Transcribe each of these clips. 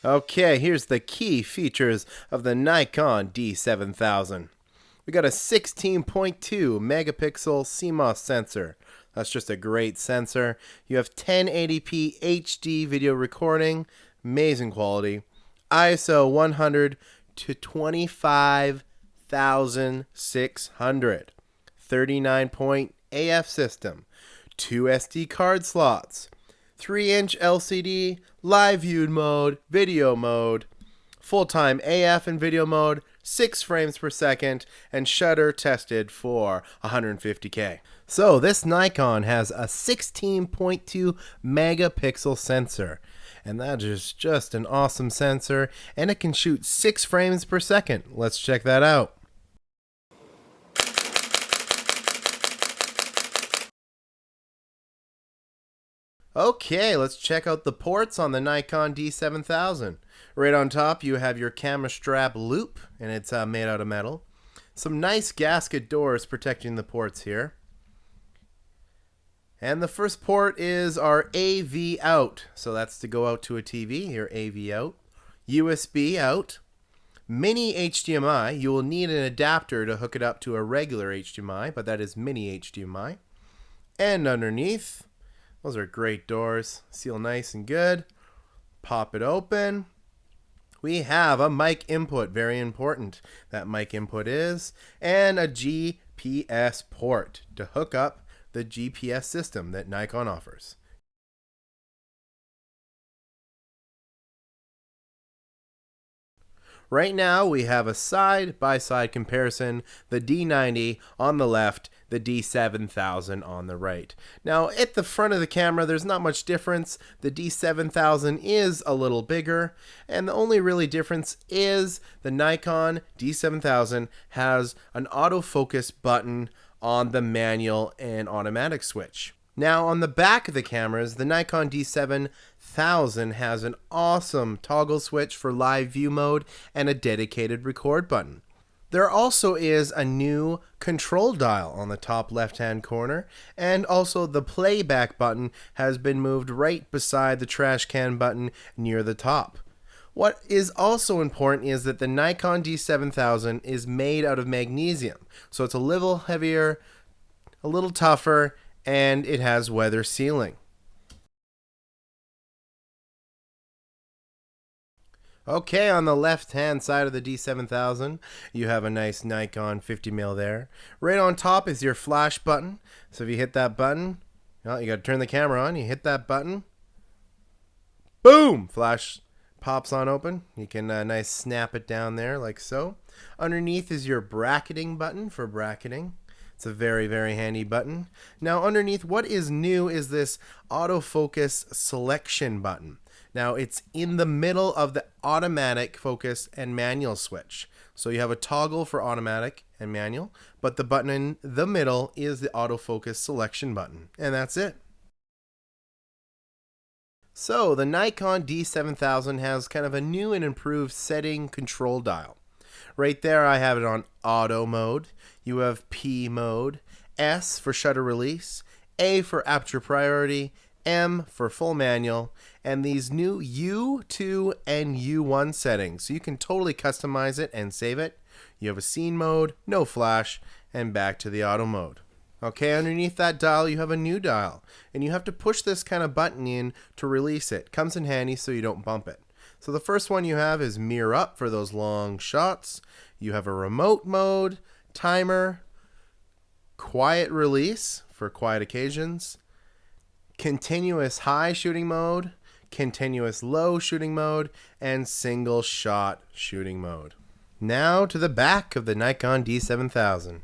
Okay, here's the key features of the Nikon D7000. We got a 16.2 megapixel CMOS sensor. That's just a great sensor. You have 1080p HD video recording, amazing quality. ISO 100 to 25,600. 39-point AF system, 2 SD card slots, 3-inch LCD, live view mode, video mode, full-time AF and video mode, 6 frames per second, and shutter tested for 150K. So this Nikon has a 16.2 megapixel sensor, and that is just an awesome sensor, and it can shoot 6 frames per second. Let's check that out. Okay, let's check out the ports on the Nikon D7000. Right on top, you have your camera strap loop, and it's made out of metal. Some nice gasket doors protecting the ports here. And the first port is our AV out. So that's to go out to a TV, your AV out. USB out. Mini HDMI. You will need an adapter to hook it up to a regular HDMI, but that is mini HDMI. And underneath, those are great doors. Seal nice and good. Pop it open. We have a mic input, very important. That mic input is, and a GPS port to hook up the GPS system that Nikon offers. Right now we have a side-by-side comparison, the D90 on the left, the D7000 on the right. Now at the front of the camera there's not much difference. The D7000 is a little bigger, and the only really difference is the Nikon D7000 has an autofocus button on the manual and automatic switch. Now on the back of the cameras, the Nikon D7000 has an awesome toggle switch for live view mode and a dedicated record button. There also is a new control dial on the top left-hand corner, and also the playback button has been moved right beside the trash can button near the top. What is also important is that the Nikon D7000 is made out of magnesium, so it's a little heavier, a little tougher, and it has weather sealing. Okay, on the left-hand side of the D7000, you have a nice Nikon 50mm there. Right on top is your flash button. So if you hit that button, well, you got to turn the camera on. You hit that button, boom! Flash pops on open. You can nice snap it down there like so. Underneath is your bracketing button for bracketing. It's a very, very handy button. Now underneath, what is new is this autofocus selection button. Now it's in the middle of the automatic focus and manual switch. So you have a toggle for automatic and manual, but the button in the middle is the autofocus selection button. And that's it. So the Nikon D7000 has kind of a new and improved setting control dial. Right there I have it on auto mode. You have P mode, S for shutter release, A for aperture priority, M for full manual, and these new U2 and U1 settings. So you can totally customize it and save it. You have a scene mode, no flash, and back to the auto mode. Okay, underneath that dial you have a new dial, and you have to push this kind of button in to release it. Comes in handy so you don't bump it. So the first one you have is mirror up for those long shots. You have a remote mode, timer, quiet release for quiet occasions, continuous high shooting mode, continuous low shooting mode, and single shot shooting mode. Now to the back of the Nikon D7000.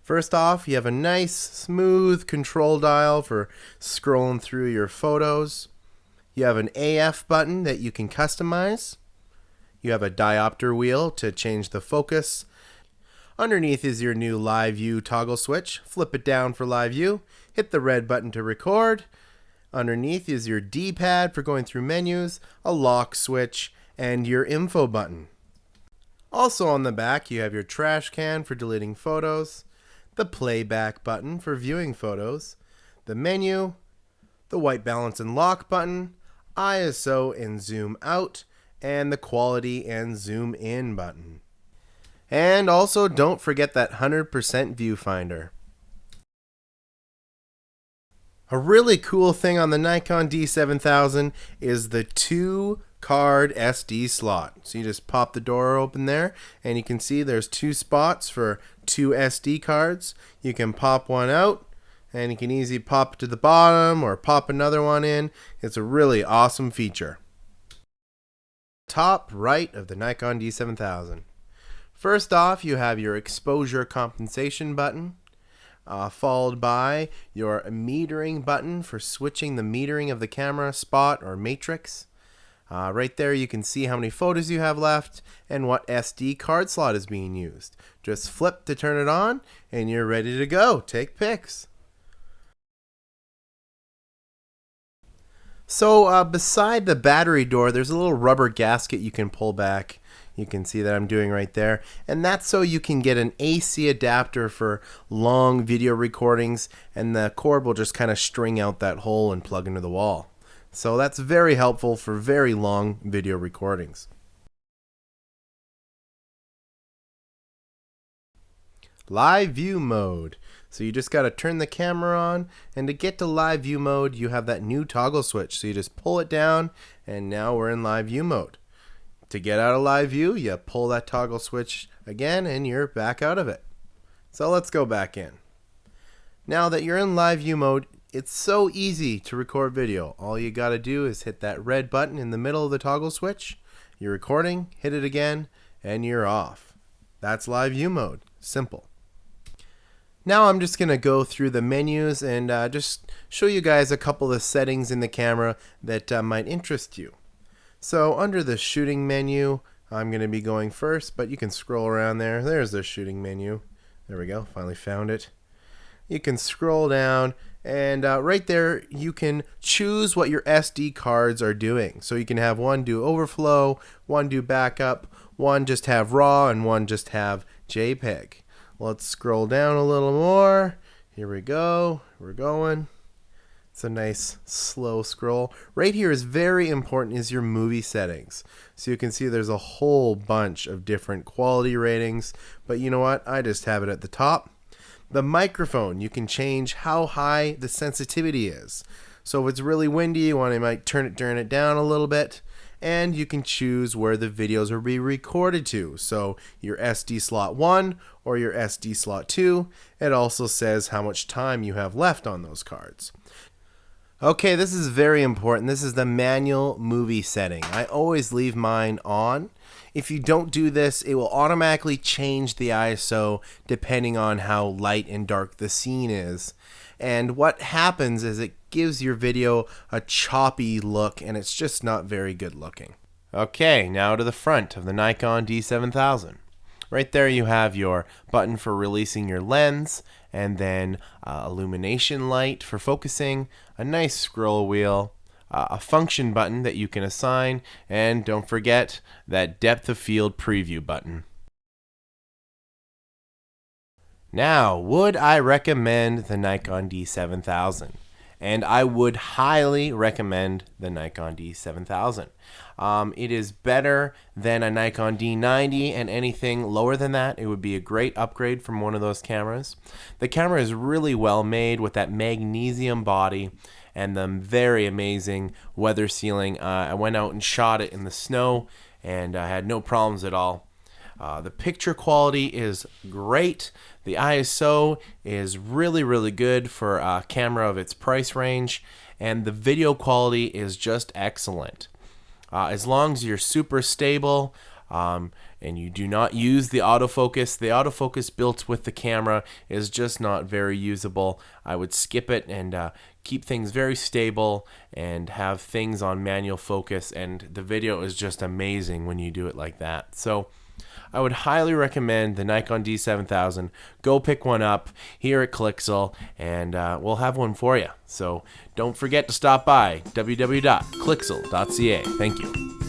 First off, you have a nice smooth control dial for scrolling through your photos. You have an AF button that you can customize. You have a diopter wheel to change the focus. Underneath is your new live view toggle switch. Flip it down for live view. Hit the red button to record. Underneath is your D-pad for going through menus, a lock switch, and your info button. Also on the back, you have your trash can for deleting photos, the playback button for viewing photos, the menu, the white balance and lock button, ISO and zoom out, and the quality and zoom in button. And also don't forget that 100% viewfinder. A really cool thing on the Nikon D7000 is the 2-card SD slot. So you just pop the door open there and you can see there's 2 spots for 2 SD cards. You can pop one out and you can easily pop it to the bottom or pop another one in. It's a really awesome feature. Top right of the Nikon D7000. First off, you have your exposure compensation button. Followed by your metering button for switching the metering of the camera spot or matrix. Right there you can see how many photos you have left and what SD card slot is being used. Just flip to turn it on and you're ready to go. Take pics. So beside the battery door, there's a little rubber gasket you can pull back. You can see that I'm doing right there. And that's so you can get an AC adapter for long video recordings, and the cord will just kind of string out that hole and plug into the wall. So that's very helpful for very long video recordings. Live view mode. So you just got to turn the camera on, and to get to live view mode you have that new toggle switch. So you just pull it down and now we're in live view mode. To get out of live view, you pull that toggle switch again and you're back out of it. So let's go back in. Now that you're in live view mode, it's so easy to record video. All you got to do is hit that red button in the middle of the toggle switch. You're recording, hit it again, and you're off. That's live view mode. Simple. Now I'm just going to go through the menus and just show you guys a couple of settings in the camera that might interest you. So under the shooting menu, I'm going to be going first, but you can scroll around there. There's the shooting menu. There we go, finally found it. You can scroll down and right there you can choose what your SD cards are doing. So you can have one do overflow, one do backup, one just have RAW, and one just have JPEG. Let's scroll down a little more. Here we go, we're going. It's a nice slow scroll. Right here is very important is your movie settings. So you can see there's a whole bunch of different quality ratings, but you know what? I just have it at the top. The microphone, you can change how high the sensitivity is. So if it's really windy, you might turn it down a little bit. And you can choose where the videos will be recorded to. So your SD slot 1 or your SD slot 2. It also says how much time you have left on those cards. Okay, this is very important. This is the manual movie setting. I always leave mine on. If you don't do this, it will automatically change the ISO depending on how light and dark the scene is. And what happens is it gives your video a choppy look and it's just not very good looking. Okay, now to the front of the Nikon D7000. Right there you have your button for releasing your lens, and then illumination light for focusing, a nice scroll wheel, a function button that you can assign, and don't forget that depth of field preview button. Now, would I recommend the Nikon D7000? And I would highly recommend the Nikon D7000. It is better than a Nikon D90, and anything lower than that, it would be a great upgrade from one of those cameras. The camera is really well made with that magnesium body and the very amazing weather sealing. I went out and shot it in the snow and I had no problems at all. The picture quality is great. The ISO is really good for a camera of its price range, and the video quality is just excellent. As long as you're super stable and you do not use the autofocus built with the camera is just not very usable. I would skip it and keep things very stable and have things on manual focus, and the video is just amazing when you do it like that. So I would highly recommend the Nikon D7000. Go pick one up here at Clixel, and we'll have one for you. So don't forget to stop by www.clixel.ca. Thank you.